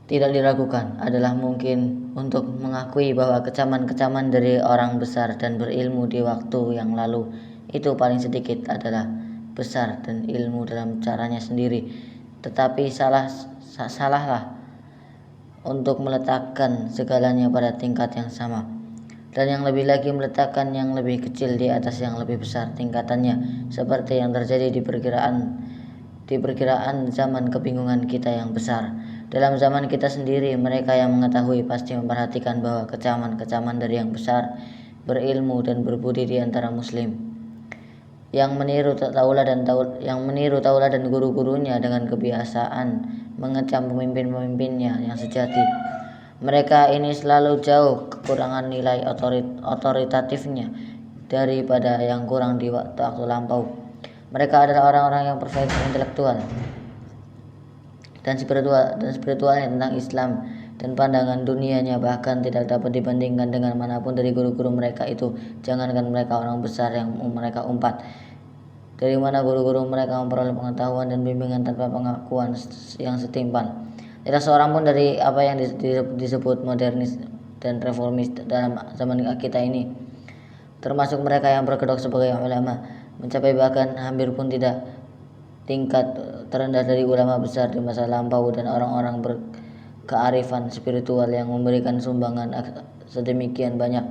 tidak diragukan adalah mungkin untuk mengakui bahwa kecaman-kecaman dari orang besar dan berilmu di waktu yang lalu itu paling sedikit adalah besar dan ilmu dalam caranya sendiri, tetapi salahlah untuk meletakkan segalanya pada tingkat yang sama, dan yang lebih lagi meletakkan yang lebih kecil di atas yang lebih besar tingkatannya, seperti yang terjadi di perkiraan zaman kebingungan kita yang besar. Dalam zaman kita sendiri, mereka yang mengetahui pasti memperhatikan bahwa kecaman-kecaman dari yang besar, berilmu dan berbudi di antara muslim, yang meniru Taula dan guru-gurunya dengan kebiasaan mengecam pemimpin-pemimpinnya yang sejati. Mereka ini selalu jauh kekurangan nilai otoritatifnya daripada yang kurang di waktu lampau. Mereka adalah orang-orang yang perfect intelektual dan spiritualnya tentang Islam dan pandangan dunianya bahkan tidak dapat dibandingkan dengan manapun dari guru-guru mereka itu. Jangankan mereka orang besar yang mereka umpat, dari mana guru-guru mereka memperoleh pengetahuan dan bimbingan tanpa pengakuan yang setimpal? Tidak seorang pun dari apa yang disebut modernis dan reformis dalam zaman kita ini, termasuk mereka yang berkedok sebagai ulama, mencapai bahkan hampir pun tidak tingkat terendah dari ulama besar di masa lampau dan orang-orang berkearifan spiritual yang memberikan sumbangan sedemikian banyak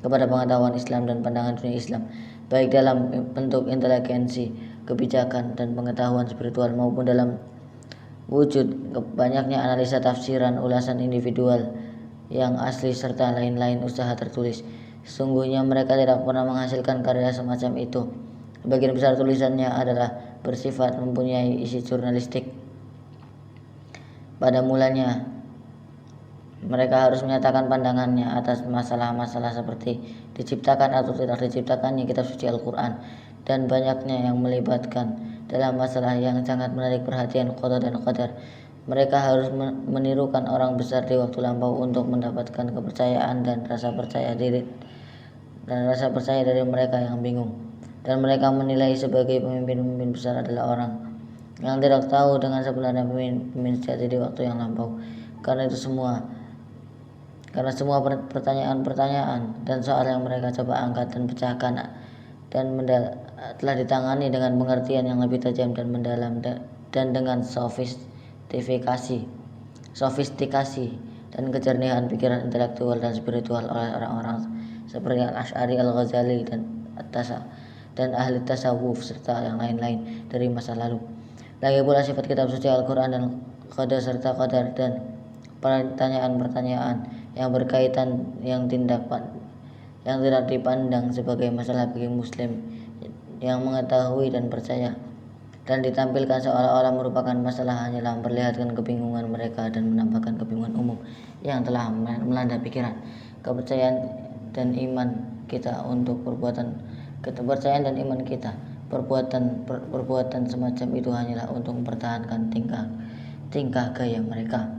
kepada pengetahuan Islam dan pandangan dunia Islam, baik dalam bentuk inteligensi, kebijakan, dan pengetahuan spiritual maupun dalam wujud banyaknya analisa, tafsiran, ulasan individual yang asli serta lain-lain usaha tertulis. Sesungguhnya mereka tidak pernah menghasilkan karya semacam itu. Sebagian besar tulisannya adalah bersifat mempunyai isi jurnalistik. Pada mulanya mereka harus menyatakan pandangannya atas masalah-masalah seperti diciptakan atau tidak diciptakannya kitab suci Al-Quran, dan banyaknya yang melibatkan dalam masalah yang sangat menarik perhatian qada dan qadar. Mereka harus menirukan orang besar di waktu lampau untuk mendapatkan kepercayaan dan rasa percaya dari mereka yang bingung. Dan mereka menilai sebagai pemimpin-pemimpin besar adalah orang yang tidak tahu dengan sebenarnya pemimpin sejati di waktu yang lampau. Karena semua pertanyaan dan soal yang mereka coba angkat dan pecahkan telah ditangani dengan pengertian yang lebih tajam dan mendalam dan dengan sofistikasi dan kejernihan pikiran intelektual dan spiritual oleh orang-orang seperti Al-Asy'ari, Al-Ghazali, dan ahli tasawuf serta yang lain-lain dari masa lalu. Lagi pula sifat kitab suci Al-Quran dan qada serta qadar dan pertanyaan-pertanyaan yang berkaitan yang tidak dipandang sebagai masalah bagi muslim yang mengetahui dan percaya, dan ditampilkan seolah-olah merupakan masalah hanyalah memperlihatkan kebingungan mereka dan menampakkan kebingungan umum yang telah melanda pikiran, kepercayaan dan iman kita. Perbuatan semacam itu hanyalah untuk mempertahankan tingkah gaya mereka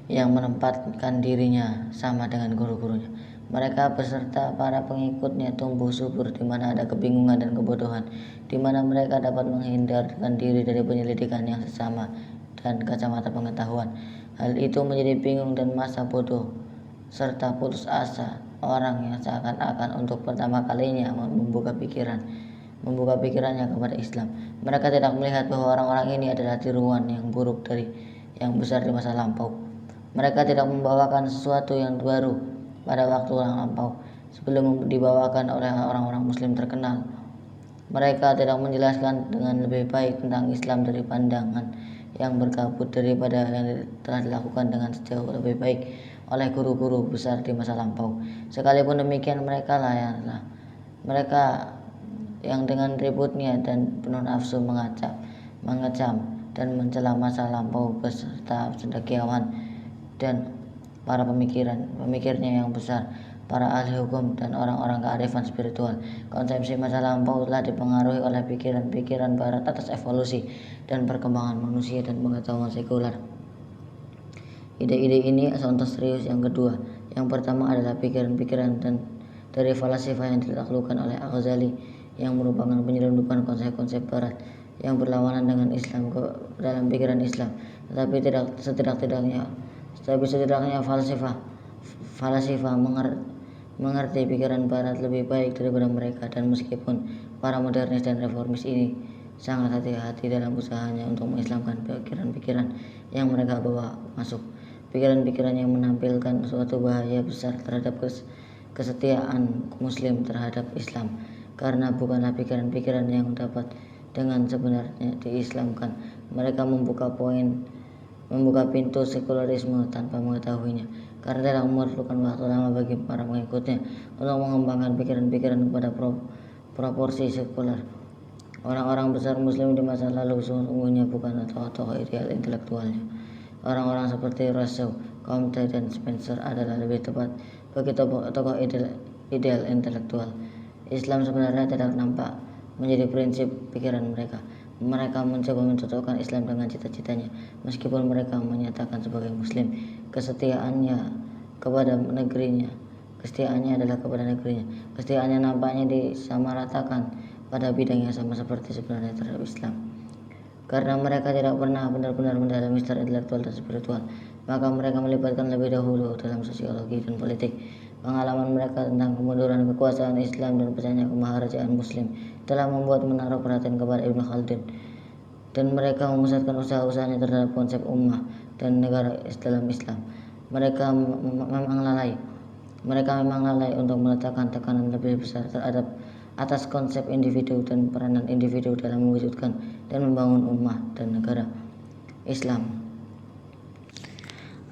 yang menempatkan dirinya sama dengan guru-gurunya. Mereka beserta para pengikutnya tumbuh subur di mana ada kebingungan dan kebodohan, di mana mereka dapat menghindarkan diri dari penyelidikan yang sesama dan kacamata pengetahuan. Hal itu menjadi bingung dan masa bodoh serta putus asa orang yang seakan-akan untuk pertama kalinya membuka pikirannya kepada Islam. Mereka tidak melihat bahwa orang-orang ini adalah tiruan yang buruk dari yang besar di masa lampau. Mereka tidak membawakan sesuatu yang baru pada waktu yang lampau sebelum dibawakan oleh orang-orang muslim terkenal. Mereka tidak menjelaskan dengan lebih baik tentang Islam dari pandangan yang berkabut daripada yang telah dilakukan dengan sejauh lebih baik oleh guru-guru besar di masa lampau. Sekalipun demikian, mereka yang dengan ributnya dan penuh nafsu mengecam dan mencela masa lampau beserta cendekiawan dan para pemikirnya yang besar, para ahli hukum dan orang-orang kearifan spiritual. Konsepsi masa lampau telah dipengaruhi oleh pikiran-pikiran barat atas evolusi dan perkembangan manusia dan pengetahuan sekuler. Ide-ide ini contoh serius yang kedua. Yang pertama adalah pikiran-pikiran dari falasifah yang ditaklukkan oleh Al-Ghazali, yang merupakan penyelundupan konsep-konsep barat yang berlawanan dengan Islam dalam pikiran Islam, tetapi setidaknya falsafah mengerti pikiran Barat lebih baik daripada mereka, dan meskipun para modernis dan reformis ini sangat hati-hati dalam usahanya untuk mengislamkan pikiran-pikiran yang mereka bawa masuk, pikiran-pikiran yang menampilkan suatu bahaya besar terhadap kesetiaan Muslim terhadap Islam, karena bukanlah pikiran-pikiran yang dapat dengan sebenarnya diislamkan. Mereka membuka pintu sekularisme tanpa mengetahuinya, karena tidak memerlukan waktu lama bagi para pengikutnya untuk mengembangkan pikiran-pikiran kepada proporsi sekuler. Orang-orang besar Muslim di masa lalu sesungguhnya bukan tokoh-tokoh ideal intelektualnya. Orang-orang seperti Rousseau, Comte, dan Spencer adalah lebih tepat bagi tokoh ideal intelektual. Islam sebenarnya tidak nampak menjadi prinsip pikiran mereka. Mereka mencoba mencocokkan Islam dengan cita-citanya, meskipun mereka menyatakan sebagai Muslim kesetiaannya adalah kepada negerinya. Kesetiaannya nampaknya disamaratakan pada bidang yang sama seperti sebenarnya terhadap Islam. Karena mereka tidak pernah benar-benar mendalami secara intelektual dan spiritual, maka mereka melibatkan lebih dahulu dalam sosiologi dan politik. Pengalaman mereka tentang kemunduran kekuasaan Islam dan pecahnya kemaharajaan Muslim telah membuat menaruh perhatian kepada Ibnu Khaldun, dan mereka memusatkan usaha-usahanya terhadap konsep ummah dan negara dalam Islam. Mereka memang lalai untuk meletakkan tekanan lebih besar atas konsep individu dan peranan individu dalam mewujudkan dan membangun ummah dan negara. Islam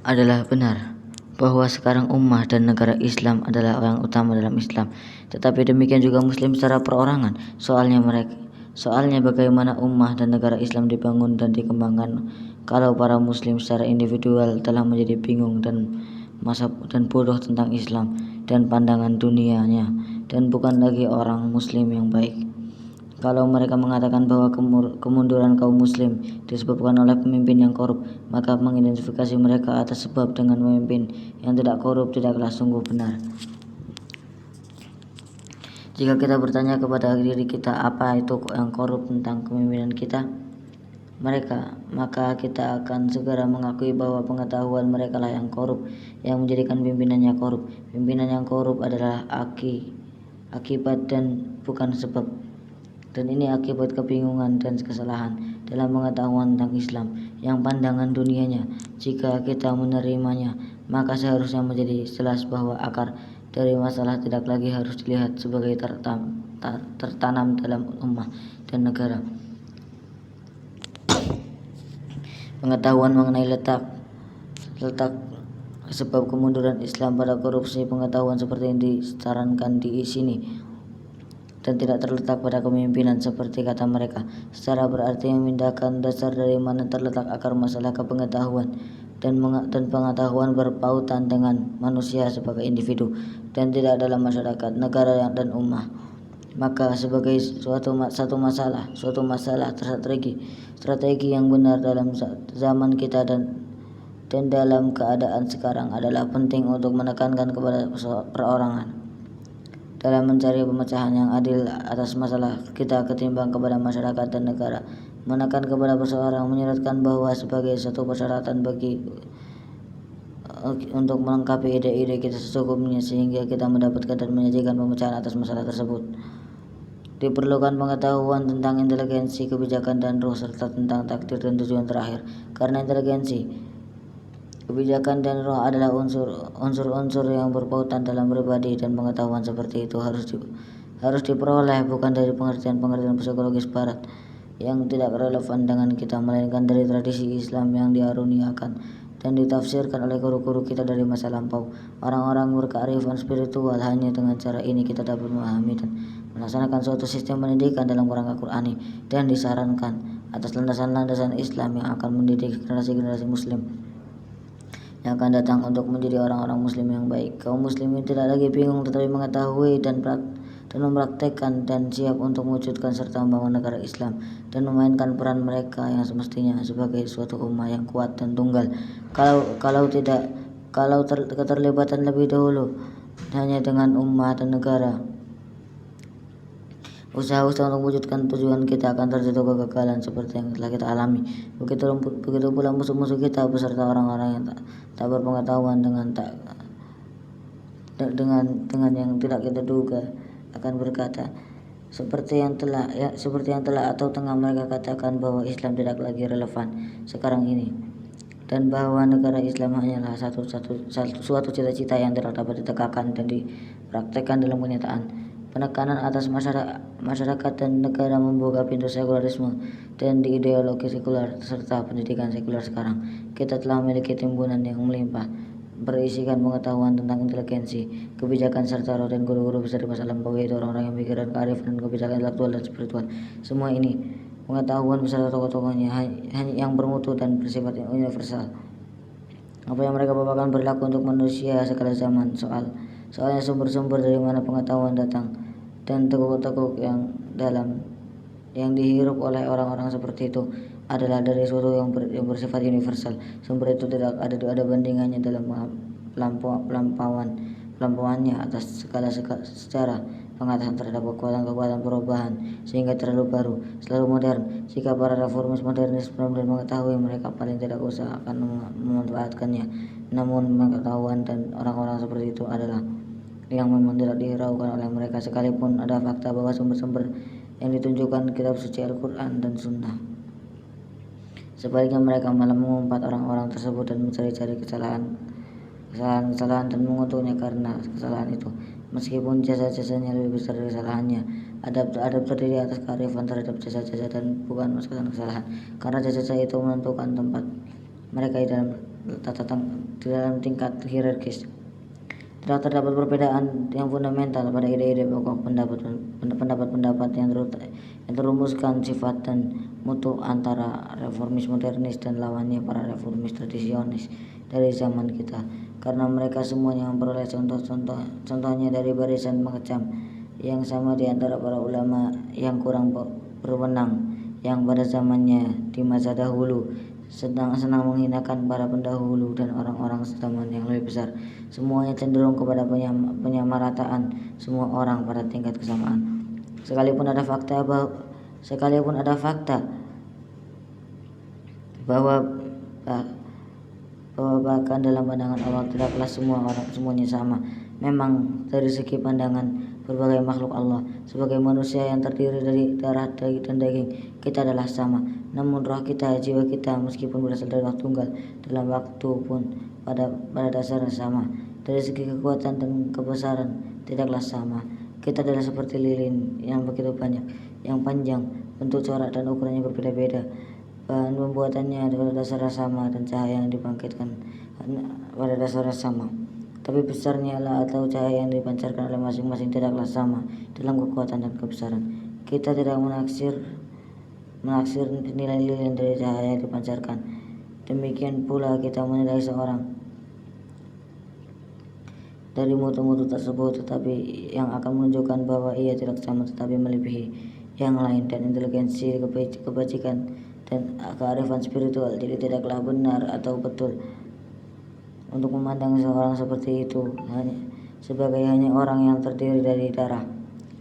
adalah benar bahwa sekarang ummah dan negara Islam adalah orang utama dalam Islam, tetapi demikian juga Muslim secara perorangan. Soalnya bagaimana ummah dan negara Islam dibangun dan dikembangkan kalau para Muslim secara individual telah menjadi bingung dan bodoh tentang Islam dan pandangan dunianya, dan bukan lagi orang Muslim yang baik. Kalau mereka mengatakan bahwa kemunduran kaum Muslim disebabkan oleh pemimpin yang korup, maka mengidentifikasi mereka atas sebab dengan pemimpin yang tidak korup tidaklah sungguh benar. Jika kita bertanya kepada diri kita apa itu yang korup tentang kepemimpinan mereka, maka kita akan segera mengakui bahwa pengetahuan mereka lah yang korup, yang menjadikan pimpinannya korup. Pimpinan yang korup adalah akibat dan bukan sebab. Dan ini akibat kebingungan dan kesalahan dalam pengetahuan tentang Islam yang pandangan dunianya. Jika kita menerimanya, maka seharusnya menjadi jelas bahwa akar dari masalah tidak lagi harus dilihat sebagai tertanam dalam ummah dan negara. Pengetahuan mengenai letak sebab kemunduran Islam pada korupsi, pengetahuan seperti yang disarankan di sini, dan tidak terletak pada kepemimpinan seperti kata mereka, secara berarti memindahkan dasar dari mana terletak akar masalah ke pengetahuan, dan pengetahuan berpautan dengan manusia sebagai individu dan tidak dalam masyarakat, negara dan ummah. Maka sebagai suatu masalah strategi yang benar dalam zaman kita dan dalam keadaan sekarang adalah penting untuk menekankan kepada perorangan dalam mencari pemecahan yang adil atas masalah kita ketimbang kepada masyarakat dan negara. Menekan kepada perseorangan menyeratkan bahwa sebagai satu persyaratan untuk melengkapi ide-ide kita secukupnya sehingga kita mendapatkan dan menyajikan pemecahan atas masalah tersebut. Diperlukan pengetahuan tentang inteligensi, kebijakan dan roh, serta tentang takdir dan tujuan terakhir. Karena inteligensi, kebijakan dan roh adalah unsur-unsur yang berpautan dalam pribadi, dan pengetahuan seperti itu harus diperoleh bukan dari pengertian psikologis Barat yang tidak relevan dengan kita, melainkan dari tradisi Islam yang diaruniakan dan ditafsirkan oleh guru-guru kita dari masa lampau. Orang-orang berkearifan spiritual. Hanya dengan cara ini kita dapat memahami dan melaksanakan suatu sistem pendidikan dalam kerangka Qur'ani dan disarankan atas landasan-landasan Islam yang akan mendidik generasi-generasi Muslim yang akan datang untuk menjadi orang-orang Muslim yang baik. Kaum Muslimin tidak lagi bingung, tetapi mengetahui dan mempraktekkan dan siap untuk mewujudkan serta membangun negara Islam dan memainkan peran mereka yang semestinya sebagai suatu ummah yang kuat dan tunggal. Kalau keterlibatan lebih dahulu hanya dengan ummah dan negara, Usaha-usaha untuk mewujudkan tujuan kita akan terjatuh kegagalan seperti yang telah kita alami. Begitu pula musuh-musuh kita beserta orang-orang yang tak berpengetahuan dengan yang tidak kita duga akan berkata seperti yang telah atau tengah mereka katakan bahwa Islam tidak lagi relevan sekarang ini, dan bahwa negara Islam hanyalah suatu cita-cita yang tidak dapat ditegakkan dan dipraktekkan dalam kenyataan. Penekanan atas masyarakat dan negara membuka pintu sekularisme dan di ideologi sekular serta pendidikan sekular sekarang. Kita telah memiliki timbunan yang melimpah berisikan pengetahuan tentang inteligensi, kebijakan serta roh dan guru-guru besar di masa lampau, yaitu orang-orang yang pikiran, kearifan, dan kebijakan intelektual dan spiritual. Semua ini pengetahuan beserta tokoh-tokohnya hanya yang bermutu dan bersifat universal. Apa yang mereka bawakan berlaku untuk manusia segala zaman. Soalnya sumber-sumber dari mana pengetahuan datang dan teguk-teguk yang dihirup oleh orang-orang seperti itu adalah dari suatu yang bersifat universal. Sumber itu tidak ada bandingannya dalam pelampauannya atas segala secara pengatasan terhadap kekuatan perubahan sehingga selalu modern. Jika para reformis modernis benar-benar mengetahui, mereka paling tidak usah akan memanfaatkannya. Namun pengetahuan dan orang-orang seperti itu adalah yang memang tidak dihiraukan oleh mereka, sekalipun ada fakta bahwa sumber-sumber yang ditunjukkan kitab suci Al-Quran dan Sunnah. Sebaliknya mereka malah mengumpat orang-orang tersebut dan mencari-cari kesalahan dan mengutuknya karena kesalahan itu, meskipun jasa-jasanya lebih besar dari kesalahannya. Adab terdiri atas kearifan terhadap jasa-jasa dan bukan kesalahan, karena jasa-jasa itu menentukan tempat mereka di dalam tingkat hierarkis. Tidak terdapat perbedaan yang fundamental pada ide-ide pokok pendapat-pendapat yang terumuskan sifat dan mutu antara reformis modernis dan lawannya para reformis tradisionis dari zaman kita, karena mereka semuanya memperoleh contohnya dari barisan mengecam yang sama di antara para ulama yang kurang berwenang yang pada zamannya di masa dahulu senang menghinakan para pendahulu dan orang-orang zaman yang lebih besar. Semuanya cenderung kepada penyamarataan semua orang pada tingkat kesamaan. Sekalipun ada fakta bahwa bahkan dalam pandangan Allah tidaklah semuanya sama. Memang dari segi pandangan berbagai makhluk Allah, sebagai manusia yang terdiri dari darah, dan daging, kita adalah sama. Namun roh kita, jiwa kita, meskipun berasal dari roh tunggal, dalam waktu pun pada dasarnya sama. Dari segi kekuatan dan kebesaran tidaklah sama. Kita adalah seperti lilin yang begitu banyak, yang panjang, bentuk, corak, dan ukurannya berbeda-beda. Bahan pembuatannya pada dasarnya sama dan cahaya yang dibangkitkan pada dasarnya sama. Tapi besarnya atau cahaya yang dipancarkan oleh masing-masing tidaklah sama dalam kekuatan dan kebesaran. Kita tidak menaksir nilai lilin dari cahaya yang dipancarkan. Demikian pula kita menilai seorang dari mutu-mutu tersebut, tetapi yang akan menunjukkan bahwa ia tidak sama tetapi melebihi yang lain, dan inteligensi, kebajikan, dan kearifan spiritual. Jadi tidaklah benar atau betul untuk memandang seorang seperti itu sebagai hanya orang yang terdiri dari darah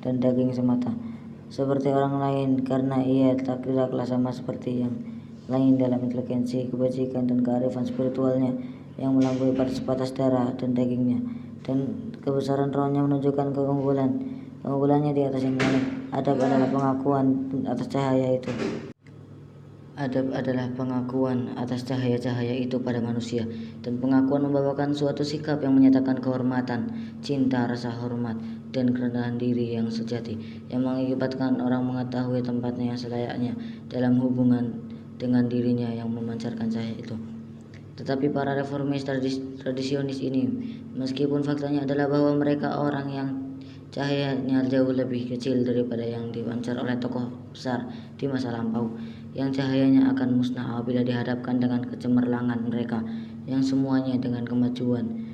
dan daging semata, seperti orang lain, karena ia tidaklah sama seperti yang lain dalam inteligensi, kebajikan, dan kearifan spiritualnya yang melampaui pada sebatas darah dan dagingnya, dan kebesaran rohnya menunjukkan keunggulannya di atas yang lain. Adab adalah pengakuan atas cahaya itu. Adab adalah pengakuan atas cahaya-cahaya itu pada manusia, dan pengakuan membawakan suatu sikap yang menyatakan kehormatan, cinta, rasa hormat, dan kerendahan diri yang sejati, yang mengakibatkan orang mengetahui tempatnya yang selayaknya dalam hubungan dengan dirinya yang memancarkan cahaya itu. Tetapi para reformis tradisionis ini, meskipun faktanya adalah bahwa mereka orang yang cahayanya jauh lebih kecil daripada yang dipancar oleh tokoh besar di masa lampau, yang cahayanya akan musnah apabila dihadapkan dengan kecemerlangan mereka, yang semuanya dengan kemajuan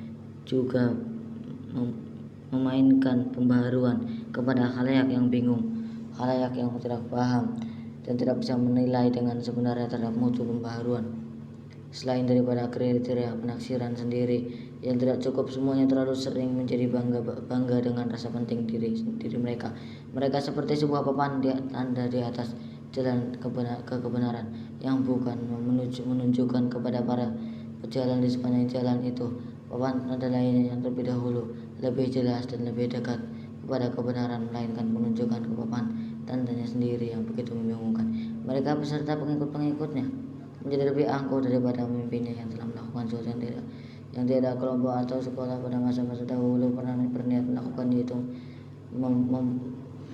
juga memainkan pembaharuan kepada khalayak yang bingung, khalayak yang tidak paham dan tidak bisa menilai dengan sebenarnya terhadap mutu pembaharuan. selain daripada kriteria penaksiran sendiri yang tidak cukup. Semuanya terlalu sering menjadi bangga dengan rasa penting diri mereka. Mereka seperti sebuah papan tanda di atas jalan kebenaran yang bukan menunjukkan kepada para pejalan di sepanjang jalan itu. Papan tanda lainnya yang terlebih dahulu lebih jelas dan lebih dekat kepada kebenaran, melainkan menunjukkan ke papan tandanya sendiri yang begitu membingungkan. Mereka beserta pengikut-pengikutnya menjadi lebih angkuh daripada pemimpinnya yang telah melakukan sesuatu yang tidak kelompok atau sekolah pada masa-masa dahulu pernah berniat melakukan, yaitu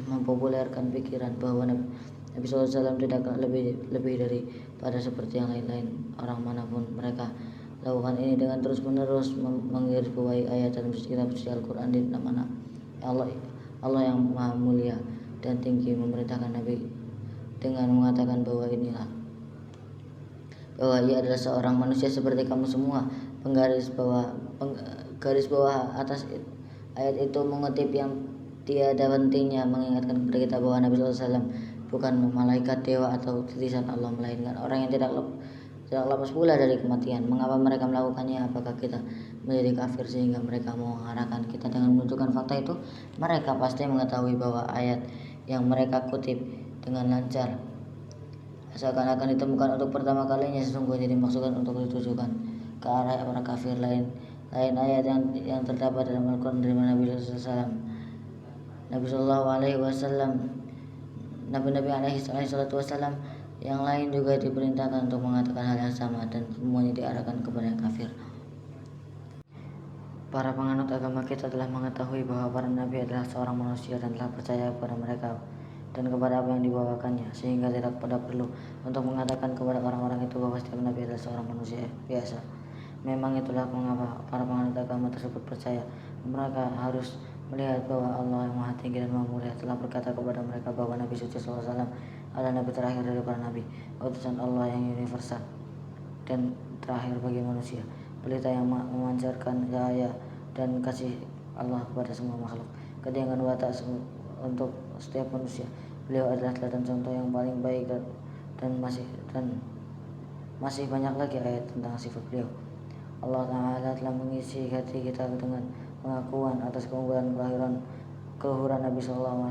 mempopulerkan pikiran bahwa Nabi SAW tidak lebih daripada seperti yang lain-lain orang manapun. Mereka lakukan ini dengan terus-menerus menggarisbawahi ayat dalam kitab suci Al-Quran di mana Allah yang maha mulia dan tinggi memerintahkan Nabi dengan mengatakan bahwa ia adalah seorang manusia seperti kamu semua. Garis bawah atas ayat itu mengutip yang tiada pentingnya mengingatkan kepada kita bahwa Nabi SAW bukan malaikat, dewa atau titisan Allah, melainkan orang yang tidak lepas pula dari kematian. Mengapa mereka melakukannya? Apakah kita menjadi kafir sehingga mereka mau mengarahkan kita dengan menunjukkan fakta itu? Mereka pasti mengetahui bahwa ayat yang mereka kutip dengan lancar seakan-akan ditemukan untuk pertama kalinya sesungguhnya dimaksudkan untuk ditujukan ke arah orang kafir. Lain ayat yang terdapat dalam Al-Quran dari Nabi Nabi alaihi salatu wasallam yang lain juga diperintahkan untuk mengatakan hal yang sama, dan semuanya diarahkan kepada yang kafir. Para penganut agama kita telah mengetahui bahwa para nabi adalah seorang manusia dan telah percaya kepada mereka dan kepada apa yang dibawakannya, sehingga tidak perlu untuk mengatakan kepada orang-orang itu bahwa setiap nabi adalah seorang manusia biasa. Memang itulah mengapa para penganut agama tersebut percaya. Mereka harus melihat bahwa Allah yang maha tinggi dan maha mulia telah berkata kepada mereka bahwa Nabi suci SAW adalah nabi terakhir dari para nabi, utusan Allah yang universal dan terakhir bagi manusia, pelita yang memancarkan cahaya dan kasih Allah kepada semua makhluk, kedengaran watak untuk setiap manusia. Beliau adalah teladan contoh yang paling baik dan masih banyak lagi ayat tentang sifat beliau. Allah Ta'ala telah mengisi hati kita dengan pengakuan atas keunggulan keluhuran Nabi SAW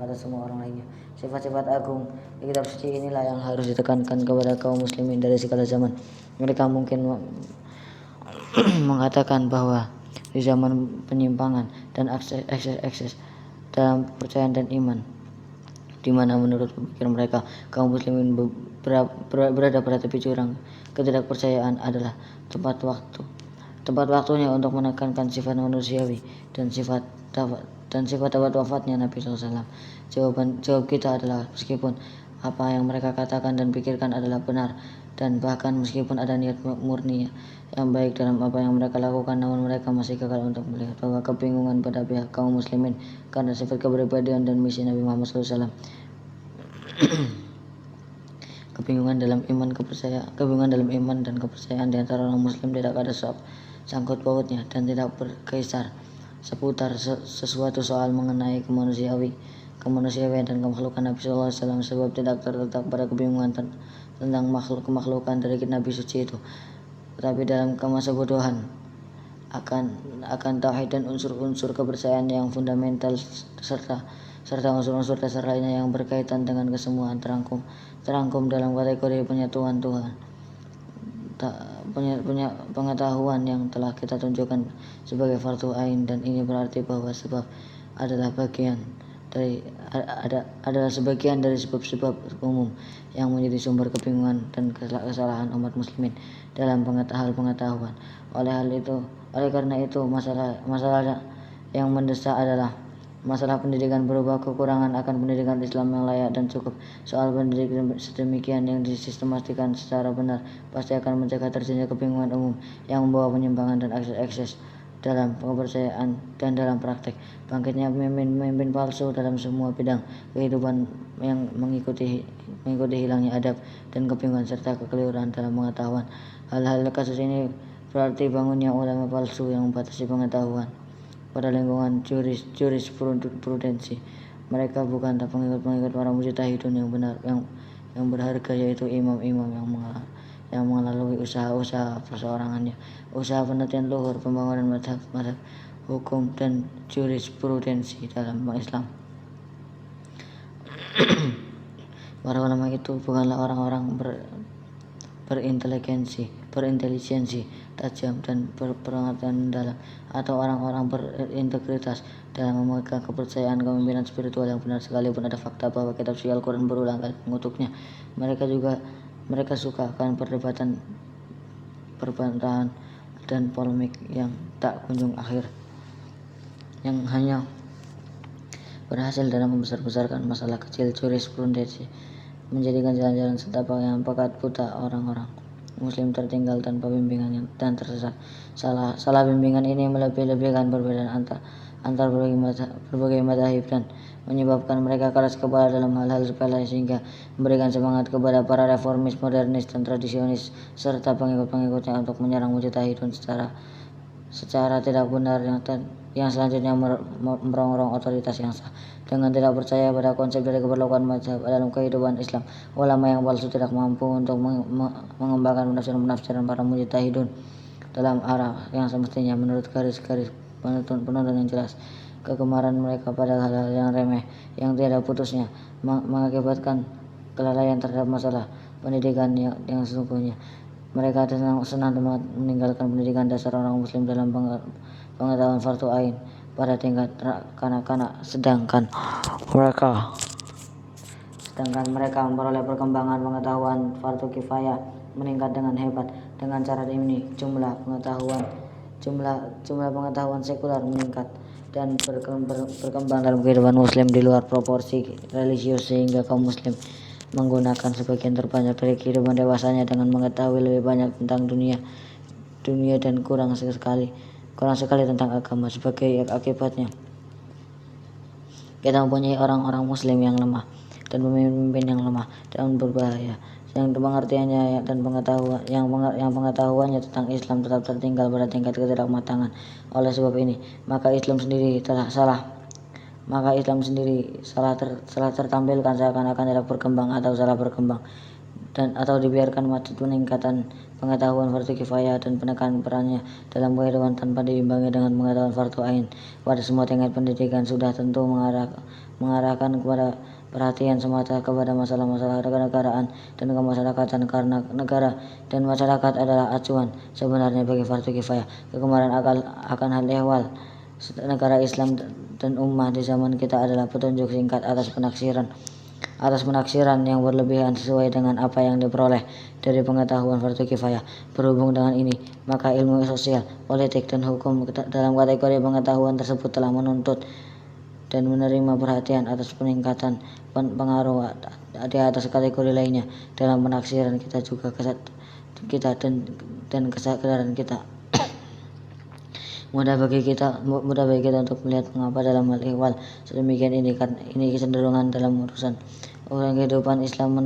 atas semua orang lainnya. Sifat-sifat agung di kitab suci inilah yang harus ditekankan kepada kaum muslimin dari segala zaman. Mereka mungkin mengatakan bahwa di zaman penyimpangan dan ekses dalam kepercayaan dan iman, di mana menurut pemikiran mereka kaum muslimin berada pada tepi jurang ketidakpercayaan adalah tempat waktunya untuk menekankan sifat manusiawi dan sifat dapat wafatnya Nabi SAW. Jawab kita adalah meskipun apa yang mereka katakan dan pikirkan adalah benar, dan bahkan meskipun ada niat murni yang baik dalam apa yang mereka lakukan, namun mereka masih gagal untuk melihat bahwa kebingungan pada pihak kaum muslimin karena sifat kepribadian dan misi Nabi Muhammad SAW. Kebingungan dalam iman dan kepercayaan di antara orang muslim tidak ada sangkut pautnya dan tidak berkisar seputar sesuatu soal mengenai kemanusiaan dan kemakhlukan Nabi SAW, sebab tidak terletak pada kebingungan tentang kemakhlukan dari Nabi suci itu, tetapi dalam kemasabodohan akan tauhid dan unsur-unsur kepercayaan yang fundamental serta unsur-unsur dasar lainnya yang berkaitan dengan kesemuaan terangkum dalam kategori penyatuan Tuhan, pengetahuan yang telah kita tunjukkan sebagai fardu ain, dan ini berarti bahwa sebab adalah sebagian dari sebab-sebab umum yang menjadi sumber kebingungan dan kesalahan umat muslimin dalam pengetahuan. Oleh karena itu masalah yang mendesak adalah masalah pendidikan berupa kekurangan akan pendidikan Islam yang layak dan cukup. Soal pendidikan sedemikian yang disistematikan secara benar pasti akan mencegah terjadinya kebingungan umum yang membawa penyimpangan dan ekses dalam kepercayaan dan dalam praktek. Bangkitnya pemimpin palsu dalam semua bidang kehidupan yang mengikuti hilangnya adab dan kebingungan serta kekeliruan dalam pengetahuan. Hal-hal kasus ini berarti bangunnya ulama palsu yang membatasi pengetahuan pada lingkungan jurisprudensi. Mereka bukan pengikut para mujtahidun yang benar yang berharga, yaitu imam-imam yang mengalami usaha-usaha perseorangannya, usaha penelitian luhur, pembangunan madhab hukum dan jurisprudensi dalam Islam. Para ulama itu bukanlah orang-orang berintelijensi tajam dan berpengetahuan dalam, atau orang-orang berintegritas dalam memegang kepercayaan kepemimpinan spiritual yang benar, sekalipun ada fakta bahwa kitab suci Al-Quran berulang kali mengutuknya. Mereka suka akan perdebatan, perbantahan, dan polemik yang tak kunjung akhir, yang hanya berhasil dalam membesar-besarkan masalah kecil. Jurisprudensi menjadikan jalan-jalan setapak yang pekat buta orang-orang Muslim tertinggal tanpa bimbingan dan tersesat. Salah bimbingan ini melebih-lebihkan perbedaan antar berbagai madhab dan menyebabkan mereka keras kepala dalam hal-hal sepele, sehingga memberikan semangat kepada para reformis, modernis, dan tradisionis serta pengikut-pengikutnya untuk menyerang mujtahidun secara tidak benar, yang selanjutnya merongrong otoritas yang sah. Dengan tidak percaya pada konsep dari keperluan mazhab dalam kehidupan Islam, ulama yang palsu tidak mampu untuk mengembangkan penafsiran para mujtahidun dalam arah yang semestinya menurut garis-garis penuntun yang jelas. Kegemaran mereka pada hal-hal yang remeh yang tiada putusnya mengakibatkan kelalaian terhadap masalah pendidikan yang sesungguhnya. Mereka senang meninggalkan pendidikan dasar orang Muslim dalam pengetahuan fardu ain pada tingkat kanak-kanak, sedangkan mereka memperoleh perkembangan pengetahuan fardu kifayah meningkat dengan hebat. Dengan cara ini jumlah pengetahuan sekular meningkat dan berkembang dalam kehidupan Muslim di luar proporsi religius, sehingga kaum Muslim menggunakan sebagian terbanyak dari kehidupan dewasanya dengan mengetahui lebih banyak tentang dunia dan kurang sekali tentang agama. Sebagai akibatnya, kita mempunyai orang-orang Muslim yang lemah dan pemimpin yang lemah dan berbahaya, yang pengertiannya dan pengetahuannya tentang Islam tetap tertinggal pada tingkat ketidakmatangan. Oleh sebab ini, maka Islam sendiri salah tertampilkan seakan-akan tidak berkembang atau salah berkembang, atau dibiarkan macet peningkatan pengetahuan fardu kifayah dan penekanan perannya dalam kehidupan tanpa diimbangi dengan pengetahuan fardu ain pada semua tingkat pendidikan, sudah tentu mengarahkan kepada perhatian semata kepada masalah-masalah kenegaraan dan kemasyarakatan, karena negara dan masyarakat adalah acuan sebenarnya bagi fardu kifayah. Kegemaran akan hal ehwal negara Islam dan ummah di zaman kita adalah petunjuk singkat atas penaksiran yang berlebihan sesuai dengan apa yang diperoleh dari pengetahuan fardu kifayah. Berhubung dengan ini, maka ilmu sosial, politik, dan hukum dalam kategori pengetahuan tersebut telah menuntut dan menerima perhatian atas peningkatan pengaruh di atas kategori lainnya dalam penaksiran kita dan kesadaran kita. Mudah bagi kita untuk melihat mengapa dalam hal ihwal sedemikian ini, karena ini kecenderungan dalam urusan kehidupan Islam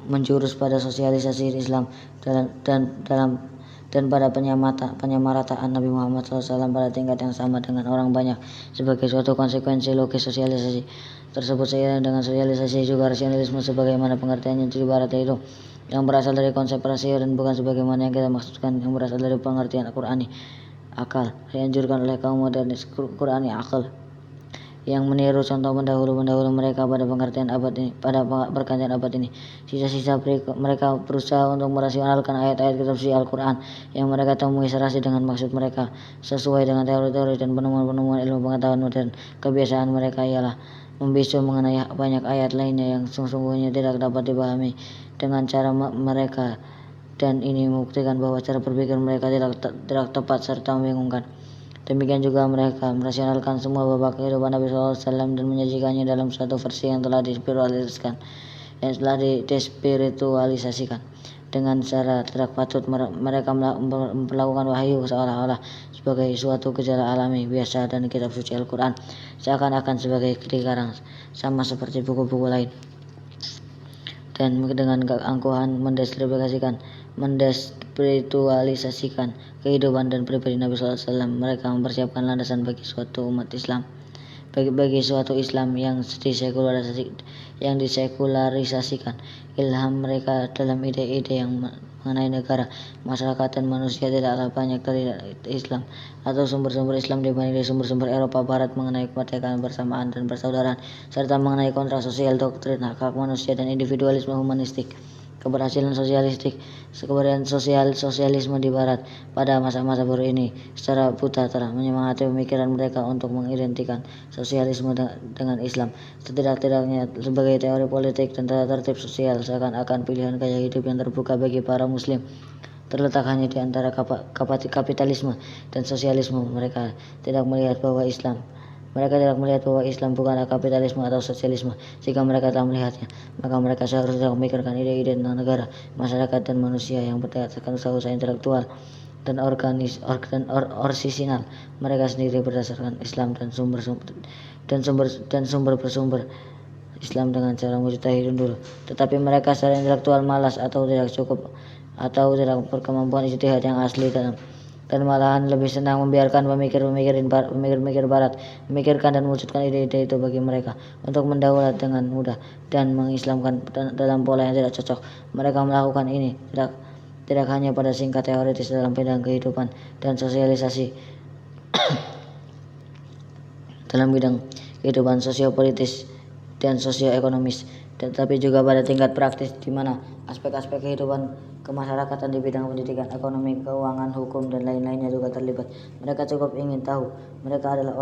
menjurus pada sosialisasi Islam dan pada penyamarataan Nabi Muhammad SAW pada tingkat yang sama dengan orang banyak. Sebagai suatu konsekuensi logis sosialisasi tersebut, seiring dengan sosialisasi juga rasionalisme sebagaimana pengertiannya di barat itu, yang berasal dari konsep rasio dan bukan sebagaimana yang kita maksudkan, yang berasal dari pengertian Qur'ani akal, dianjurkan oleh kaum modernis Qur'ani akal yang meniru contoh pendahulu mereka pada pergantian abad ini. Sisa-sisa mereka berusaha untuk merasionalkan ayat-ayat kitab suci Al-Quran yang mereka temui serasi dengan maksud mereka sesuai dengan teori-teori dan penemuan-penemuan ilmu pengetahuan modern. Kebiasaan mereka ialah membisu mengenai banyak ayat lainnya yang sesungguhnya tidak dapat dipahami dengan cara mereka, dan ini membuktikan bahwa cara berpikir mereka tidak tepat serta membingungkan. Demikian juga mereka merasionalkan semua babak kehidupan Nabi SAW dan menyajikannya dalam suatu versi yang telah dispiritualisasikan dengan cara tidak patut. Mereka melakukan wahyu seolah-olah sebagai suatu gejala alami biasa, dan kitab suci Al-Quran seakan-akan sebagai dikarang sama seperti buku-buku lain, dan dengan keangkuhan mendespiritualisasikan kehidupan dan pribadi Nabi SAW. Mereka mempersiapkan landasan bagi suatu umat Islam bagi suatu Islam yang disekularisasikan ilham mereka dalam ide-ide yang mengenai negara, masyarakat, dan manusia tidaklah banyak dari Islam atau sumber-sumber Islam dibanding dari sumber-sumber Eropa Barat mengenai kemerdekaan, bersamaan, dan persaudaraan, serta mengenai kontrak sosial, doktrin hak manusia, dan individualisme humanistik. Keberhasilan sosialisme di Barat pada masa-masa baru ini secara buta telah menyemangati pemikiran mereka untuk mengidentikan sosialisme dengan Islam, setidak-tidaknya sebagai teori politik dan tata tertib sosial, seakan-akan pilihan gaya hidup yang terbuka bagi para muslim terletak hanya di antara kapitalisme dan sosialisme. Mereka tidak melihat bahwa Islam bukanlah kapitalisme atau sosialisme. Jika mereka telah melihatnya, maka mereka seharusnya memikirkan ide-ide tentang negara, masyarakat, dan manusia yang berdasarkan usaha intelektual dan orsisinal mereka sendiri berdasarkan Islam dan sumber bersumber Islam dengan cara mujtahidun dulu. Tetapi mereka secara intelektual malas atau tidak berkemampuan ijtihad yang asli dan malahan lebih senang membiarkan pemikir Barat memikirkan dan mewujudkan ide-ide itu bagi mereka untuk mendaulat dengan mudah dan mengislamkan dalam pola yang tidak cocok. Mereka melakukan ini tidak hanya pada singkat teoritis dalam bidang kehidupan dan sosialisasi dalam bidang kehidupan sosiopolitis dan sosioekonomis, tetapi juga pada tingkat praktis di mana aspek-aspek kehidupan kemasyarakatan di bidang pendidikan, ekonomi, keuangan, hukum, dan lain-lainnya juga terlibat. Mereka ingin tahu mereka adalah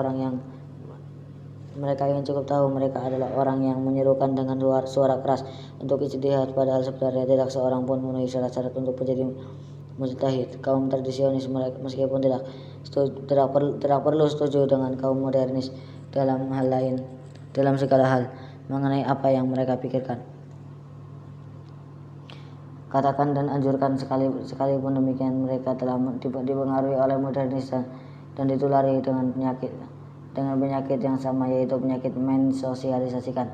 orang yang menyerukan dengan suara keras untuk ijtihad, padahal sebenarnya tidak seorang pun memenuhi syarat-syarat untuk menjadi mujtahid. Kaum tradisionalis meskipun tidak perlu setuju dengan kaum modernis dalam segala hal mengenai apa yang mereka pikirkan, katakan, dan anjurkan. Sekalipun demikian, mereka telah dipengaruhi oleh modernis dan ditulari dengan penyakit yang sama, yaitu penyakit mensosialisasikan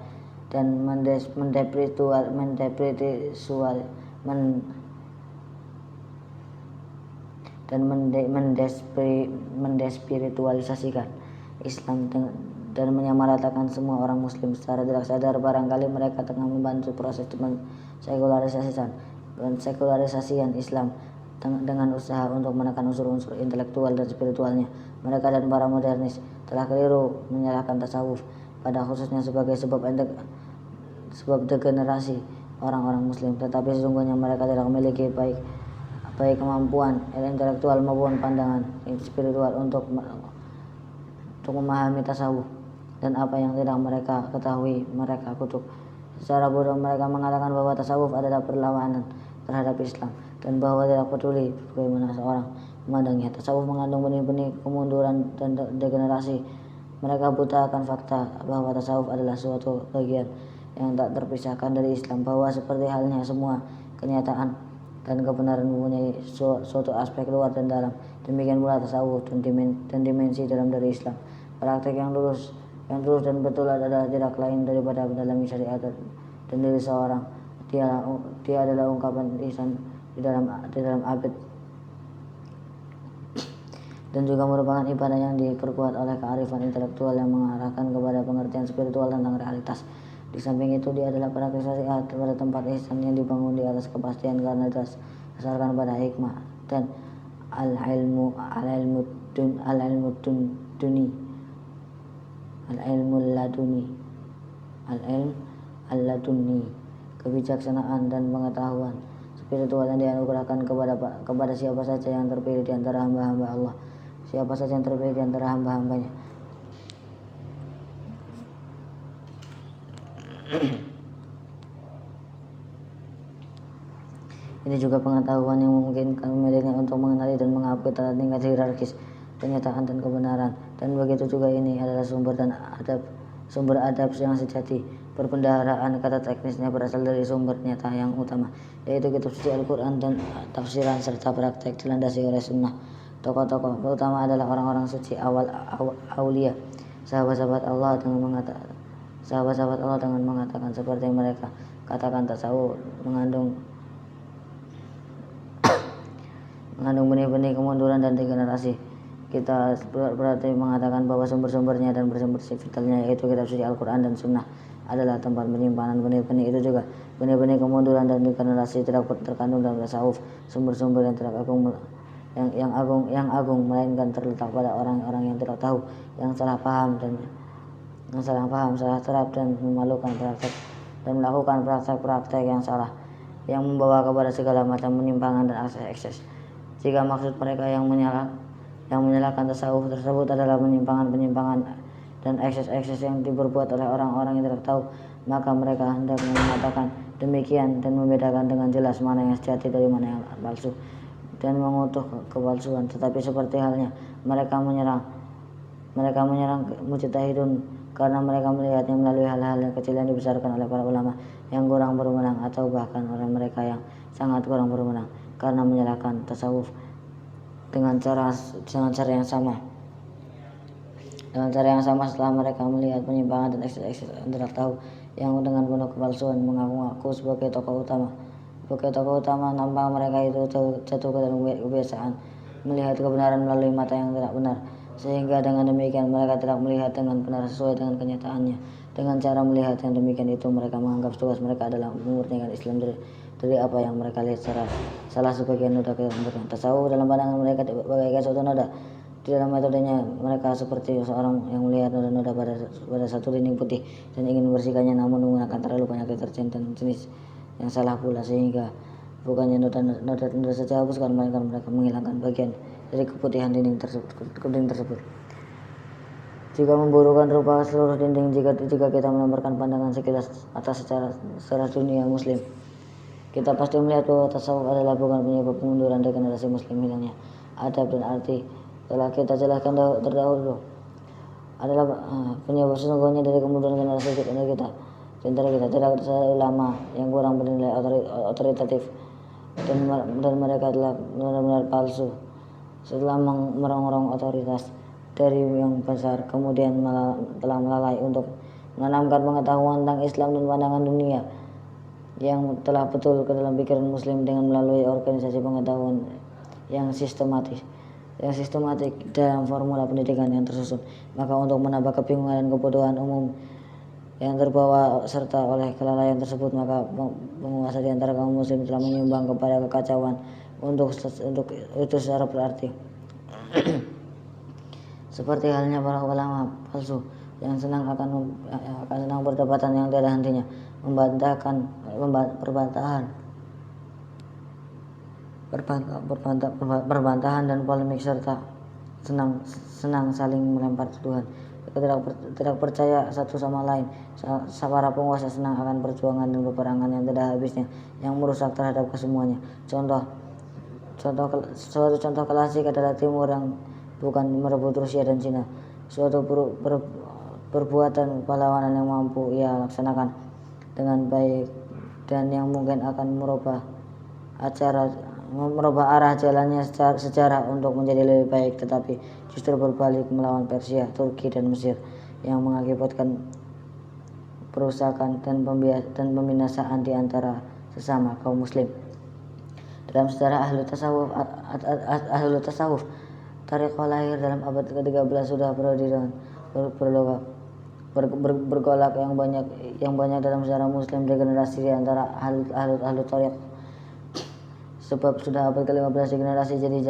dan mendespiritualisasikan Islam dan menyamaratakan semua orang muslim. Secara tidak sadar barangkali mereka tengah membantu proses sekularisasian Islam dengan usaha untuk menekan unsur-unsur intelektual dan spiritualnya. Mereka dan para modernis telah keliru menyalahkan tasawuf pada khususnya sebagai sebab degenerasi orang-orang muslim, tetapi sesungguhnya mereka tidak memiliki baik kemampuan intelektual maupun pandangan spiritual untuk memahami tasawuf, dan apa yang tidak mereka ketahui mereka kutuk. Secara bodoh mereka mengatakan bahwa tasawuf adalah perlawanan terhadap Islam dan bahwa tidak peduli bagaimana seorang memandangnya. Tasawuf mengandung benih-benih kemunduran dan degenerasi. Mereka buta akan fakta bahwa tasawuf adalah suatu bagian yang tak terpisahkan dari Islam, bahwa seperti halnya semua kenyataan dan kebenaran mempunyai suatu aspek luar dan dalam. Demikian pula tasawuf dan dimensi dalam dari Islam. Praktek yang lurus dan betul adalah tidak lain daripada mendalami syariat dan diri seorang. Dia adalah ungkapan ihsan di dalam abad dan juga merupakan ibadah yang diperkuat oleh kearifan intelektual yang mengarahkan kepada pengertian spiritual tentang realitas. Di samping itu, dia adalah praktik syariat pada tempat ihsan yang dibangun di atas kepastian karena didasarkan pada hikmah dan al-ilmu laduni, kebijaksanaan dan pengetahuan spiritual yang dianugerahkan kepada siapa saja yang terpilih di antara hamba-hamba Allah, hamba-hambanya. Ini juga pengetahuan yang memungkinkan pemiliknya untuk mengenali dan mengakui tata tingkat hierarkis kenyataan dan kebenaran, dan begitu juga ini adalah sumber adab yang sejati. Perbendaharaan kata teknisnya berasal dari sumber nyata yang utama, yaitu kitab suci Al-Quran dan tafsiran serta praktek dilandasi oleh sunnah. Tokoh-tokoh utama adalah orang-orang suci aulia, sahabat-sahabat Allah dengan mengatakan seperti mereka. Katakan tasawuf mengandung benih-benih kemunduran dan degenerasi. Kita berarti mengatakan bahwa sumber-sumbernya dan bersumber vitalnya yaitu kitab suci Al-Quran dan Sunnah adalah tempat penyimpanan benih-benih itu juga. Benih-benih kemunduran dan degenerasi tidak terkandung dalam tasawuf. Sumber-sumber yang tidak agung melainkan terletak pada orang-orang yang tidak tahu, yang salah paham, salah terap dan melakukan praktek yang salah, yang membawa kepada segala macam penyimpangan dan ekses. Jika maksud mereka yang menyalahkan tasawuf tersebut adalah penyimpangan dan ekses-ekses yang diperbuat oleh orang-orang yang tidak tahu, maka mereka hendak mengatakan demikian dan membedakan dengan jelas mana yang sejati dari mana yang palsu dan mengutuk kepalsuan. Tetapi seperti halnya mereka menyerang mujtahidun karena mereka melihatnya melalui hal-hal yang kecil yang dibesarkan oleh para ulama yang kurang berwenang, atau bahkan oleh mereka yang sangat kurang berwenang, karena menyalahkan tasawuf dengan cara yang sama setelah mereka melihat penyimpangan dan ekses yang tidak tahu yang dengan penuh kepalsuan mengaku sebagai tokoh utama. Nampak mereka itu jatuh ke dalam kebiasaan melihat kebenaran melalui mata yang tidak benar, sehingga dengan demikian mereka tidak melihat dengan benar sesuai dengan kenyataannya. Dengan cara melihat yang demikian itu, mereka menganggap tugas mereka adalah memurnikan Islam dari apa yang mereka lihat secara salah. Sebagian noda kemudian tasawuf dalam pandangan mereka bagaikan suatu noda. Di dalam metodenya mereka seperti seorang yang melihat noda-noda pada satu dinding putih dan ingin membersihkannya, namun menggunakan terlalu banyak deterjen dan jenis yang salah pula, sehingga bukannya noda saja hapuskan, melainkan mereka menghilangkan bagian dari keputihan dinding tersebut. Jika memburukan rupa seluruh dinding, jika kita melemparkan pandangan sekilas atas secara dunia muslim, kita pasti melihat bahwa tasawuf adalah bukan penyebab kemunduran generasi muslim. Hilangnya adab dan arti telah kita jelaskan terdahulu adalah penyebab sesungguhnya dari kemunduran generasi kita. Tidak ada ulama yang kurang bernilai otoritatif dan mereka telah benar-benar palsu setelah merongrong otoritas dari yang besar, kemudian telah melalai untuk menanamkan pengetahuan tentang Islam dan pandangan dunia yang telah betul ke dalam pikiran muslim dengan melalui organisasi pengetahuan yang sistematik dalam formula pendidikan yang tersusun. Maka untuk menambah kebingungan dan kebodohan umum yang terbawa serta oleh kelalaian tersebut, maka penguasa di antara kaum muslim telah menyumbang kepada kekacauan untuk itu secara berarti. Seperti halnya para ulama palsu yang senang perdebatan yang tiada hentinya, perbantahan dan polemik, serta senang saling melempar tuduhan, tidak percaya satu sama lain. Para penguasa senang akan perjuangan dan peperangan yang tidak habisnya, yang merusak terhadap kesemuanya. Suatu contoh klasik adalah Timur yang bukan merebut Rusia dan Cina. Suatu perbuatan pahlawanan yang mampu ia laksanakan dengan baik dan yang mungkin akan merubah arah jalannya sejarah untuk menjadi lebih baik, tetapi justru berbalik melawan Persia, Turki, dan Mesir, yang mengakibatkan perusakan dan pembinasaan di antara sesama kaum muslim. Dalam sejarah ahlu tasawuf, Thariqah lahir dalam abad ke-13 sudah bergolak yang banyak dalam sejarah muslim degenerasi di antara ahlu Thariqah. Sebab sudah abad ke-15 degenerasi tadi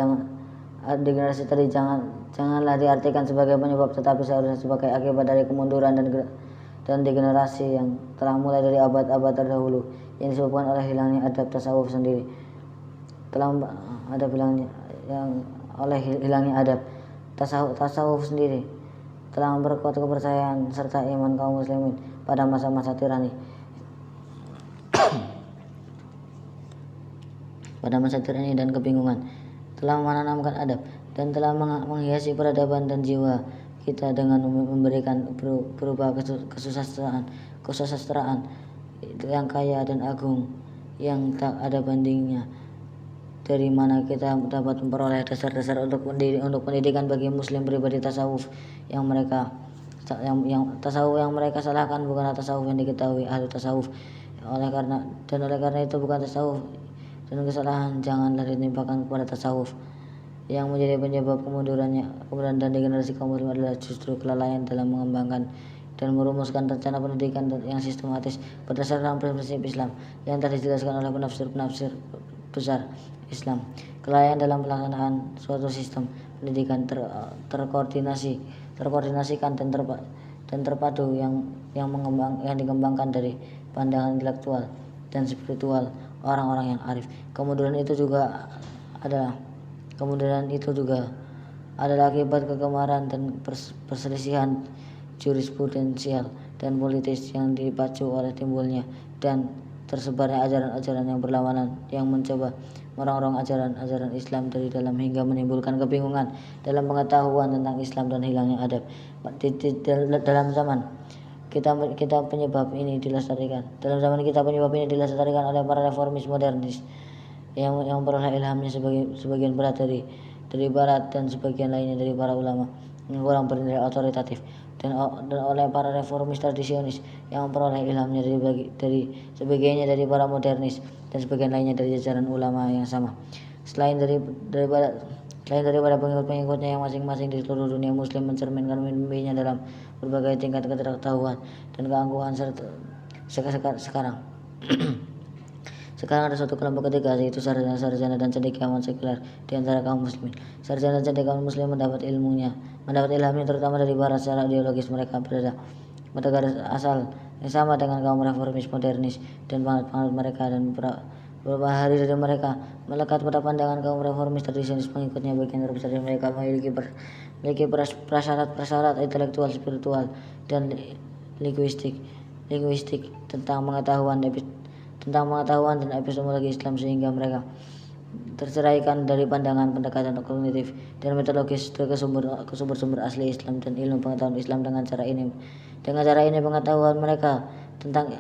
janganlah diartikan sebagai penyebab, tetapi seharusnya sebagai akibat dari kemunduran dan degenerasi yang telah mulai dari abad-abad terdahulu, yang disebabkan oleh hilangnya adab tasawuf sendiri. Hilangnya adab tasawuf sendiri telah memperkuat kepercayaan serta iman kaum muslimin pada masa-masa tirani dan kebingungan, telah menanamkan adab dan telah menghiasi peradaban dan jiwa kita dengan memberikan berupa kesusastraan yang kaya dan agung yang tak ada bandingnya, dari mana kita dapat memperoleh dasar-dasar untuk pendidikan bagi muslim pribadi. Tasawuf yang mereka salahkan bukanlah tasawuf yang diketahui ahli tasawuf. Oleh karena itu bukan tasawuf dan kesalahan janganlah ditimpakan kepada tasawuf Yang menjadi penyebab kemunduran dan degenerasi kaum muslim adalah justru kelalaian dalam mengembangkan dan merumuskan rencana pendidikan yang sistematis berdasarkan prinsip Islam yang telah dijelaskan oleh penafsir-penafsir besar Islam. Kelalaian dalam pelaksanaan suatu sistem pendidikan terkoordinasikan dan terpadu yang dikembangkan dari pandangan intelektual dan spiritual orang-orang yang arif. Kemudian itu juga adalah akibat kegemaran dan perselisihan jurisprudensial dan politis yang dipacu oleh timbulnya dan tersebarnya ajaran-ajaran yang berlawanan yang mencoba merongrong ajaran-ajaran Islam dari dalam hingga menimbulkan kebingungan dalam pengetahuan tentang Islam dan hilangnya adab. Dalam zaman kita penyebab ini dilestarikan oleh para reformis modernis yang memperoleh ilhamnya sebagian berat dari barat dan sebagian lainnya dari para ulama yang kurang bernilai otoritatif dan oleh para reformis tradisionis yang memperoleh ilhamnya dari sebagiannya dari para modernis dan sebagian lainnya dari jajaran ulama yang sama. Selain daripada pengikut-pengikutnya yang masing-masing di seluruh dunia muslim mencerminkan mimpinya dalam berbagai tingkat ketidaktahuan dan keangkuhan sekarang. Sekarang ada suatu kelompok ketiga, yaitu sarjana dan cendekiawan sekuler di antara kaum muslimin. Sarjana dan cendekiawan muslim mendapat ilhamnya terutama dari barat secara ideologis. Mereka berada pada garis asal yang sama dengan kaum reformis modernis dan penganut mereka, dan beberapa hari dari mereka melekat pada pandangan kaum reformis tradisionis pengikutnya. Bagian terbesar dari mereka memiliki prasyarat intelektual, spiritual, dan linguistik tentang pengetahuan dan epistemologi Islam, sehingga mereka terceraikan dari pandangan pendekatan kognitif dan metodologis ke sumber-sumber asli Islam dan ilmu pengetahuan Islam. Dengan cara ini pengetahuan mereka tentang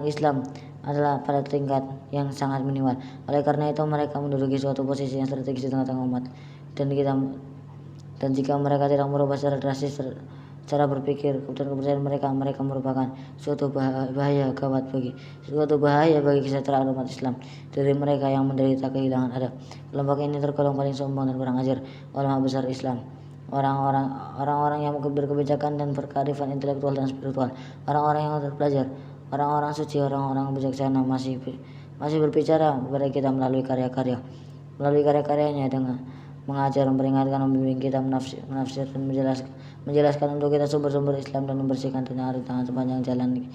Islam adalah pada tingkat yang sangat minimal. Oleh karena itu mereka menduduki suatu posisi yang strategis di tengah-tengah umat, dan jika mereka tidak merubah secara drastis cara berpikir dan kepercayaan mereka merupakan suatu bahaya bagi kesejahteraan umat Islam. Dari mereka yang menderita kehilangan adab, kelompok ini tergolong paling sombong dan kurang ajar. Ulama besar Islam, orang-orang yang berkebijakan dan berkearifan intelektual dan spiritual, orang-orang yang terpelajar, orang-orang suci, orang-orang bijaksana masih berbicara kepada kita melalui karya-karyanya dengan mengajar, memperingatkan, membimbing kita, menafsir dan menjelaskan untuk kita sumber-sumber Islam dan membersihkan dari tangan sepanjang jalan ke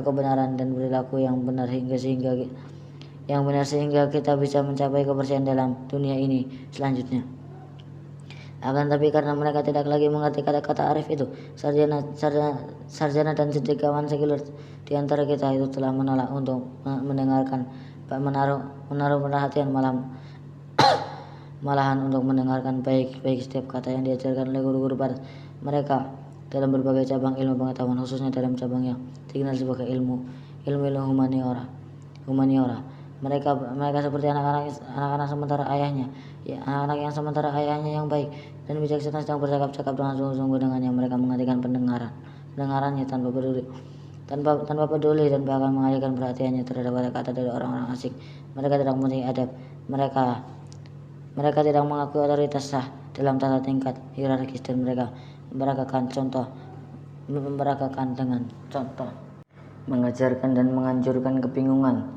kebenaran dan perilaku yang benar sehingga kita bisa mencapai kebersihan dalam dunia ini selanjutnya. Akan tapi karena mereka tidak lagi mengerti kata-kata arif itu, sarjana dan cendekiawan sekuler di antara kita itu telah menolak untuk mendengarkan, menaruh perhatian malahan untuk mendengarkan baik-baik setiap kata yang diajarkan oleh guru-guru barat mereka dalam berbagai cabang ilmu pengetahuan, khususnya dalam cabang yang dikenal sebagai ilmu humaniora. Mereka seperti anak-anak yang sementara ayahnya yang baik dan bijaksana sedang bercakap-cakap dengan sungguh-sungguh dengannya. Mereka menghentikan pendengarannya tanpa peduli dan bahkan mengalihkan perhatiannya terhadap kata-kata dari orang-orang asing. Mereka tidak mempunyai adab. Mereka tidak mengakui otoritas sah dalam tata tingkat hierarkis, dan mereka memberagakan dengan contoh, mengajarkan dan menganjurkan kebingungan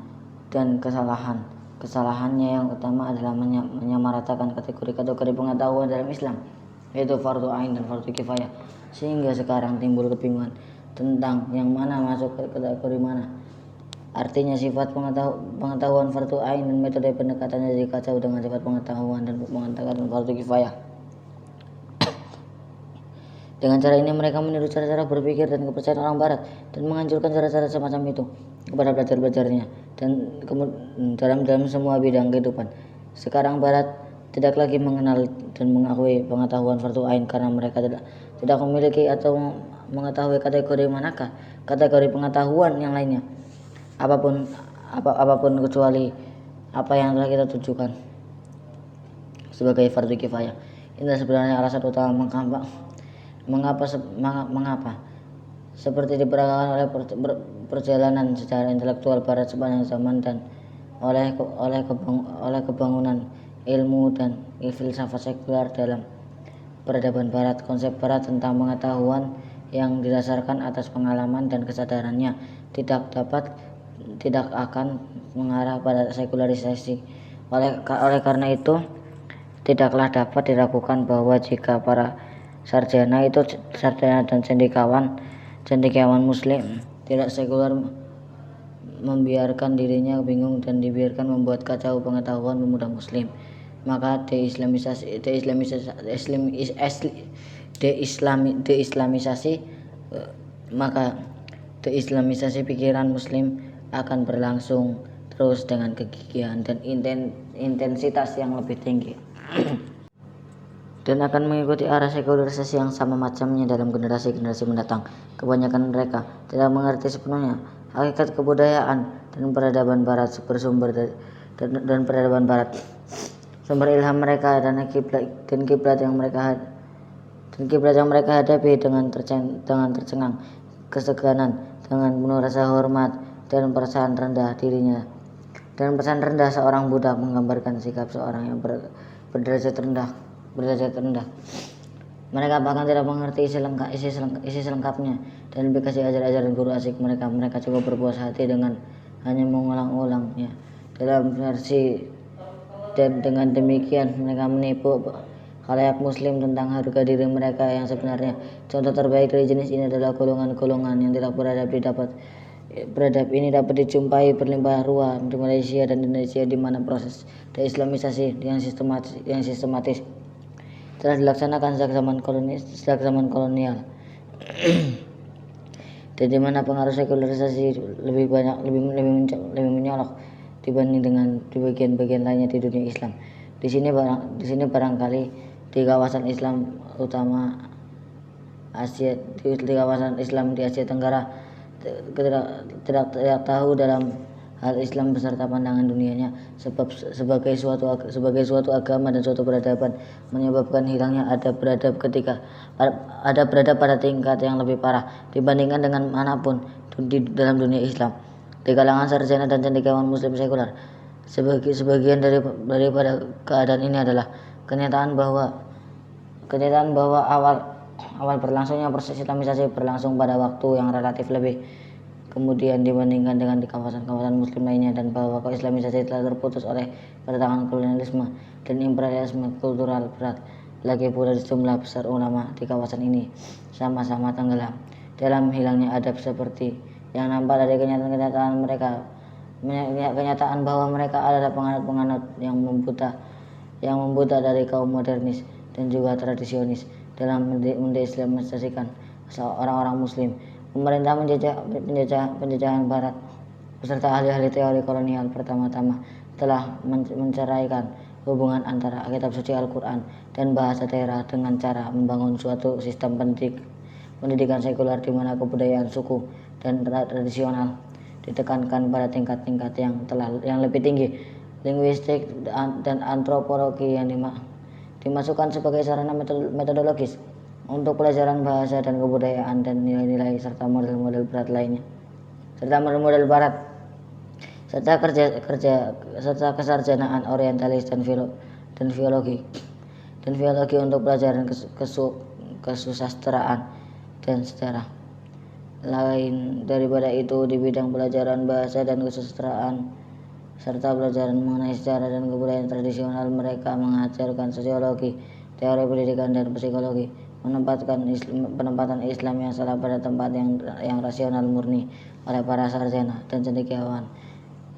dan kesalahannya yang utama adalah menyamaratakan kategori pengetahuan dalam Islam, yaitu fardu ain dan fardu kifayah, sehingga sekarang timbul kebingungan tentang yang mana masuk ke kategori mana. Artinya sifat pengetahuan fardu ain dan metode pendekatannya jadi kacau dengan sifat pengetahuan dan pengetahuan fardu kifayah. Dengan cara ini mereka meniru cara-cara berpikir dan kepercayaan orang barat dan menganjurkan cara-cara semacam itu kepada pelajar-pelajarnya dan dalam semua bidang kehidupan. Sekarang barat tidak lagi mengenal dan mengakui pengetahuan fardu ain karena mereka tidak memiliki atau mengetahui kategori pengetahuan yang lainnya apapun kecuali apa yang telah kita tunjukkan sebagai fardu kifayah. Ini sebenarnya alasan utama mengapa seperti diperagakan oleh perjalanan secara intelektual barat sepanjang zaman dan oleh kebangunan ilmu dan filsafat sekuler dalam peradaban barat. Konsep barat tentang pengetahuan yang didasarkan atas pengalaman dan kesadarannya tidak akan mengarah pada sekularisasi. Oleh karena itu, tidaklah dapat diragukan bahwa jika para sarjana dan cendekiawan muslim tidak sekuler membiarkan dirinya bingung dan dibiarkan membuat kacau pengetahuan pemuda muslim, maka deislamisasi pikiran muslim akan berlangsung terus dengan kegigihan dan intensitas yang lebih tinggi dan akan mengikuti arah sekularisasi yang sama macamnya dalam generasi-generasi mendatang. Kebanyakan mereka tidak mengerti sepenuhnya hakikat kebudayaan dan peradaban barat sumber ilham mereka dan kiblat yang mereka hadapi dengan tercengang, keseganan, dengan penuh rasa hormat dan perasaan rendah dirinya. Dan pesan rendah seorang budak menggambarkan sikap seorang yang berderajat rendah. Mereka bahkan tidak mengerti isi selengkapnya dan dikasih ajaran guru asik mereka. Mereka cukup berpuas hati dengan hanya mengulang-ulangnya dalam versi, dan dengan demikian mereka menipu khalayak muslim tentang harga diri mereka yang sebenarnya. Contoh terbaik dari jenis ini adalah golongan-golongan yang tidak beradab ini dapat dijumpai berlimpah ruah di Malaysia dan Indonesia, di mana proses deislamisasi yang sistematis telah dilaksanakan sejak zaman kolonial dan di mana pengaruh sekularisasi lebih menyolok dibanding dengan di bagian-bagian lainnya di dunia Islam. Di sini barangkali di kawasan Islam utama Asia, di kawasan Islam di Asia Tenggara tidak tahu dalam hal Islam beserta pandangan dunianya, sebab sebagai suatu agama dan suatu peradaban menyebabkan hilangnya adab beradab pada tingkat yang lebih parah dibandingkan dengan manapun di dalam dunia Islam. Di kalangan sarjana dan cendekiawan muslim sekuler, sebagian daripada keadaan ini adalah kenyataan bahwa awal berlangsungnya proses islamisasi berlangsung pada waktu yang relatif lebih kemudian dibandingkan dengan di kawasan-kawasan muslim lainnya, dan bahwa islamisasi telah terputus oleh kedatangan kolonialisme dan imperialisme kultural berat. Lagi pula sejumlah besar ulama di kawasan ini sama-sama tenggelam dalam hilangnya adab, seperti yang nampak dari kenyataan bahwa mereka adalah penganut-penganut yang membuta dari kaum modernis dan juga tradisionis dalam mendeislamisasikan orang-orang muslim. Pemerintah penjajahan barat beserta ahli-ahli teori kolonial pertama-tama telah menceraikan hubungan antara kitab suci Al-Quran dan bahasa daerah dengan cara membangun suatu sistem pendidikan sekuler di mana kebudayaan suku dan tradisional ditekankan pada tingkat-tingkat yang lebih tinggi. Linguistik dan antropologi yang dimasukkan sebagai sarana metodologis untuk pelajaran bahasa dan kebudayaan dan nilai-nilai serta model-model barat serta kesarjanaan orientalis dan filologi untuk pelajaran kesusastraan dan sejarah. Lain daripada itu, di bidang pelajaran bahasa dan kesusastraan serta pelajaran mengenai sejarah dan kebudayaan tradisional, mereka mengajarkan sosiologi, teori pendidikan, dan psikologi. Penempatan Islam yang salah pada tempat yang rasional murni oleh para sarjana dan cendekiawan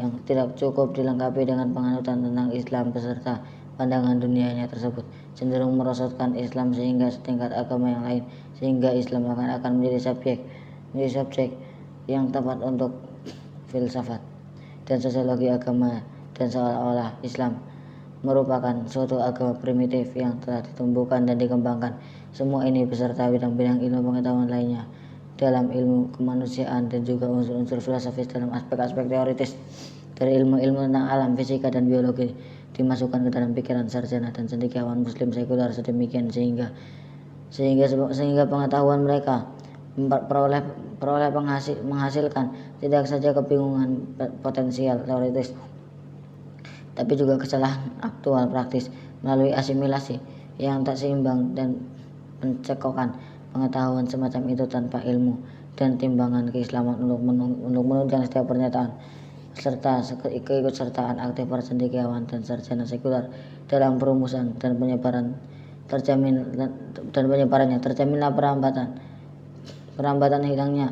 yang tidak cukup dilengkapi dengan penganutan tentang Islam beserta pandangan dunianya tersebut, cenderung merosotkan Islam sehingga setingkat agama yang lain, sehingga Islam akan menjadi subjek yang tepat untuk filsafat dan sosiologi agama, dan seolah-olah Islam merupakan suatu agama primitif yang telah ditumbuhkan dan dikembangkan. Semua ini beserta bidang-bidang ilmu pengetahuan lainnya dalam ilmu kemanusiaan dan juga unsur-unsur filosofis dalam aspek-aspek teoritis dari ilmu-ilmu tentang alam, fisika, dan biologi dimasukkan ke dalam pikiran sarjana dan cendekiawan muslim sekuler sedemikian sehingga pengetahuan mereka menghasilkan tidak saja kebingungan potensial teoritis tapi juga kesalahan aktual praktis melalui asimilasi yang tak seimbang dan pencekokan pengetahuan semacam itu tanpa ilmu dan timbangan keislaman untuk menunjang setiap pernyataan serta keikutsertaan aktif para cendekiawan dan sarjana sekuler dalam perumusan dan penyebarannya terjaminlah perambatan hilangnya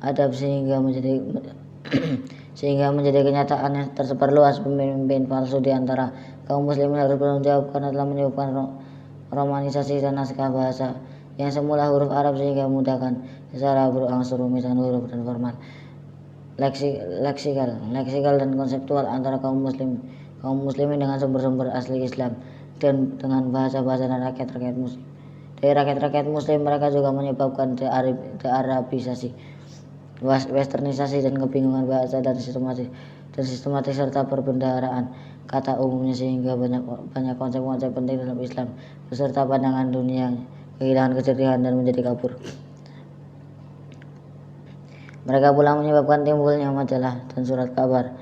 adab sehingga menjadi kenyataan yang tersebar luas. Pemimpin palsu di antara kaum muslimin harus bertanggung jawab karena telah menyebabkan romanisasi dan naskah bahasa yang semula huruf Arab sehingga memudahkan secara berangsur memisahkan huruf dan formal leksikal dan konseptual antara kaum muslimin dengan sumber-sumber asli Islam dan dengan bahasa-bahasa dan rakyat-rakyat muslim. Dari rakyat-rakyat muslim mereka juga menyebabkan dearabisasi, westernisasi dan kebingungan bahasa dan sistematis serta perbendaharaan kata umumnya sehingga banyak konsep-konsep penting dalam Islam beserta pandangan dunia kehilangan kejernihan dan menjadi kabur. Mereka pula menyebabkan timbulnya majalah dan surat kabar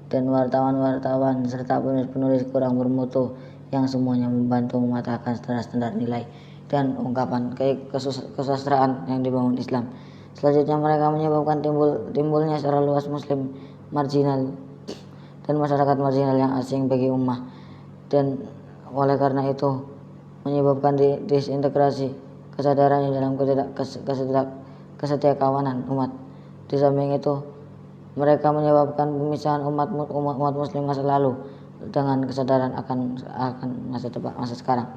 dan wartawan-wartawan serta penulis-penulis kurang bermutu yang semuanya membantu mematahkan standar-standar nilai dan ungkapan kesusastraan yang dibangun Islam. Selanjutnya mereka menyebabkan timbulnya secara luas muslim marginal dan masyarakat marginal yang asing bagi ummah, dan oleh karena itu menyebabkan disintegrasi kesadaran dalam kesetiakawanan umat. Di samping itu mereka menyebabkan pemisahan umat muslim masa lalu dengan kesadaran akan masa sekarang,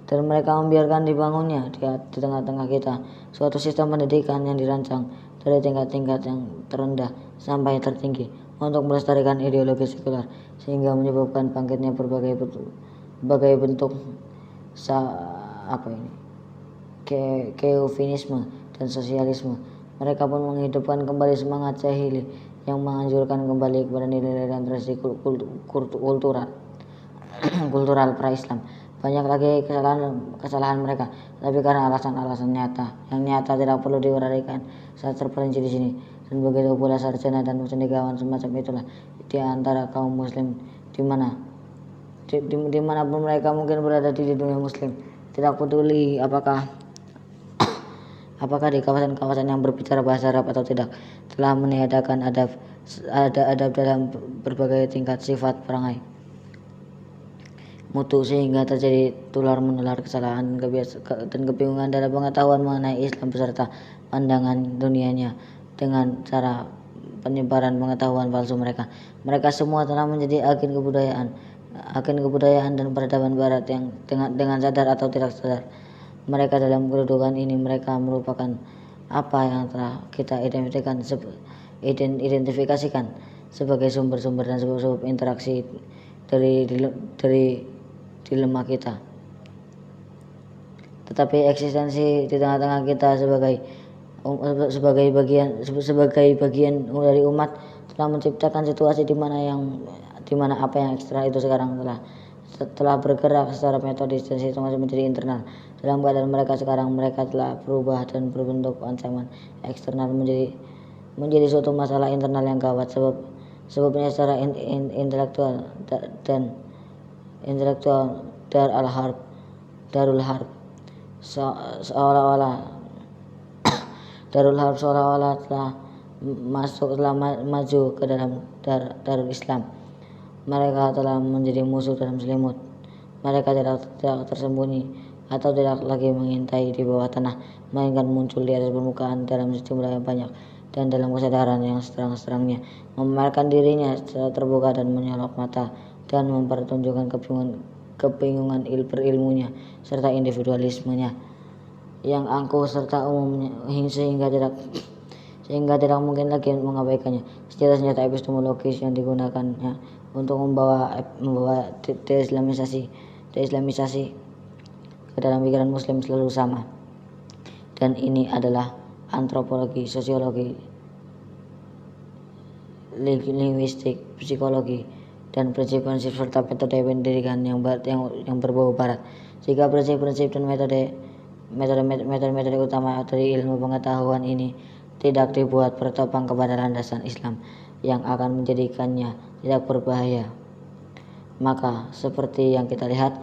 dan mereka membiarkan dibangunnya di tengah-tengah kita suatu sistem pendidikan yang dirancang dari tingkat-tingkat yang terendah sampai tertinggi untuk melestarikan ideologi sekuler sehingga menyebabkan bangkitnya berbagai bentuk keofinisme dan sosialisme. Mereka pun menghidupkan kembali semangat jahili yang menganjurkan kembali kepada nilai-nilai dan tradisi kultural pra-Islam. Banyak lagi kesalahan mereka, tapi karena alasan-alasan nyata yang tidak perlu diuraikan saat terperinci di sini. Dan begitu pula sarjana dan cendekiawan semacam itulah di antara kaum muslim dimanapun mereka mungkin berada di dunia muslim, tidak peduli apakah di kawasan yang berbicara bahasa Arab atau tidak, telah meniadakan adab dalam berbagai tingkat sifat perangai mutu sehingga terjadi tular-menular kesalahan dan kebingungan dalam pengetahuan mengenai Islam beserta pandangan dunianya dengan cara penyebaran pengetahuan palsu mereka. Mereka semua telah menjadi agen kebudayaan dan peradaban barat yang dengan sadar atau tidak sadar mereka dalam kedudukan ini mereka merupakan apa yang telah kita identifikasikan sebagai sumber-sumber dan sebab-sebab interaksi dari dilema kita. Tetapi eksistensi di tengah-tengah kita sebagai bagian dari umat telah menciptakan situasi di mana apa yang eksternal itu sekarang telah bergerak secara metodis dan sistematis menjadi internal. Dalam keadaan mereka sekarang, mereka telah berubah dan berbentuk ancaman eksternal menjadi suatu masalah internal yang gawat. Sebabnya secara intelektual darul harb seolah-olah telah maju ke dalam darul Islam. Mereka telah menjadi musuh dalam selimut. Mereka tidak tersembunyi atau tidak lagi mengintai di bawah tanah, melainkan muncul di atas permukaan dalam jumlah yang banyak dan dalam kesadaran yang seterang-terangnya, memamerkan dirinya secara terbuka dan menyolok mata dan mempertunjukkan kebingungan berilmunya serta individualismenya yang angkuh serta umumnya sehingga tidak mungkin lagi mengabaikannya. Senjata-senjata epistemologis yang digunakannya untuk membawa deislamisasi ke dalam pikiran muslim selalu sama, dan ini adalah antropologi, sosiologi, linguistik, psikologi, dan prinsip-prinsip serta metode pendidikan yang berbau barat. Jika prinsip-prinsip dan metode utama dari ilmu pengetahuan ini tidak dibuat bertopang kepada landasan Islam yang akan menjadikannya tidak berbahaya, maka seperti yang kita lihat,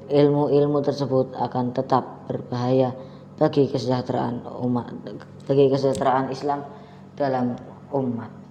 ilmu-ilmu tersebut akan tetap berbahaya bagi kesejahteraan Islam dalam umat.